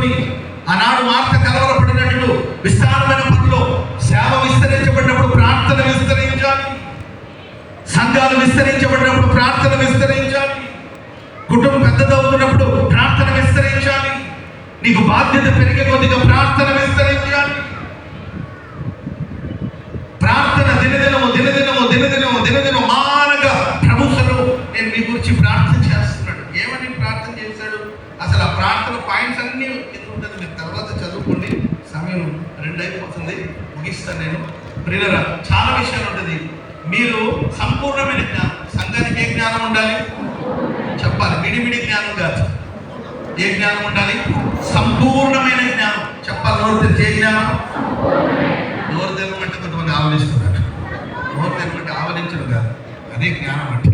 తీసుకొని ఆనాడు మార్త కలవరపడినట్లు విస్తారమైన పనులు సేవ విస్తరించబడినప్పుడు ప్రార్థన విస్తరించాలి, సంఘాలు విస్తరించబడినప్పుడు ప్రార్థన విస్తరించాలి, కుటుంబం పెద్దదవుతున్నప్పుడు ప్రార్థన విస్తరించాలి, నీకు బాధ్యత పెరిగే కొద్దిగా ప్రార్థన విస్తరించాలి. ప్రార్థన దినదినము దినదినము దినదినము దినదినం మానగా ప్రభుత్వం నేను మీ గురించి ప్రార్థన చేస్తున్నాడు. ఏమని ప్రార్థన చేశాడు? అసలు ఆ ప్రార్థన పాయింట్స్ అన్నీ కింద ఉంటుంది, మీరు తర్వాత చదువుకోండి. సమయం 2 అయిపోతుంది, ముగిస్తాను నేను. ప్రియులారా, చాలా విషయాలు ఉంటుంది. మీరు సంపూర్ణమైన జ్ఞానం, సంఘానికి ఏ జ్ఞానం ఉండాలి చెప్పాలి, మిడిమిడి జ్ఞానం కాదు. ఏ జ్ఞానం ఉండాలి? సంపూర్ణమైన జ్ఞానం చెప్పాలి. నోరు తెరిచి ఏ జ్ఞానం? నోరు తెరవమంటే కొంతమంది ఆవలిస్తున్నారు. నోరు తెరవమంటే ఆవలించడం కాదు, అదే జ్ఞానం అంటే.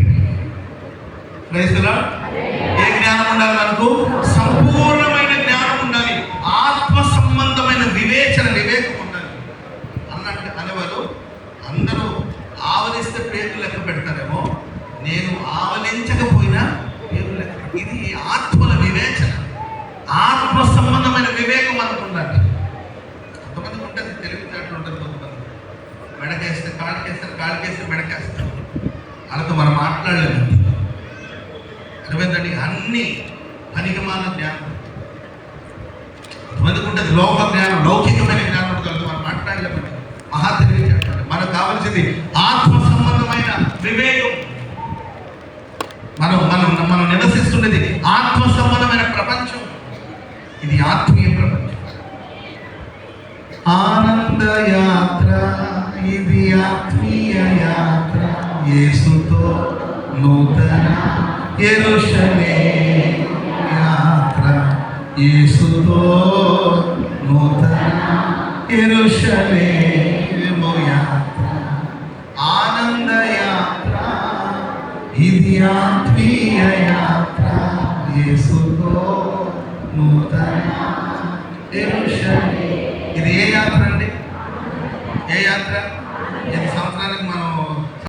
ఏ జ్ఞానం ఉండాలి మనకు? సంపూర్ణమైన జ్ఞానం ఉండాలి. ఆత్మ సంబంధమైన వివేకం ఉండాలి అన్నట్టు అనేవారు. అందరూ ఆవలిస్తే పేర్లు లెక్క పెడతారేమో, నేను ఆవలించకపోయినా పేర్లు లెక్క. ఇది ఆత్మల వివేచన, ఆత్మ సంబంధమైన వివేకం మనకు ఉండాలి. కొంతమందికి ఉంటుంది, తెలివితేటలు ఉంటుంది. కొంతమంది మెడకేస్తే కాళ్ళకేస్తారు, కాళ్ళకేస్తే మెడకేస్తారు. వాళ్ళతో మనం మాట్లాడలేము. అర్థమైందండి? అన్ని పనికిమాల జ్ఞానం. కొంతమందికి ఉంటుంది లోక జ్ఞానం, లౌకికమైన జ్ఞానం ఉంటుంది. మనం మాట్లాడలేమండి. మహా తెలివితేటలు. మనకు కావాల్సింది ఆత్మ సంబంధమైన వివేకం. మనం నివసిస్తున్నది ఆత్మ సంబంధమైన ప్రపంచం. ఇది ఆత్మీయ ప్రపంచం. ఆనంద యాత్ర, ఇది ఆత్మీయ యాత్ర. యేసుతో నూతన యెరూషలేము యాత్ర, యేసుతో నూతన యెరూషలేము యాత్ర. ఆనంద యాత్ర, ఇది ఆత్మీయ యాత్ర. యేసుతో నూతన యెరూషలేము. ఇది ఏ యాత్ర అండి? ఏ యాత్ర? 5 సంవత్సరానికి మనం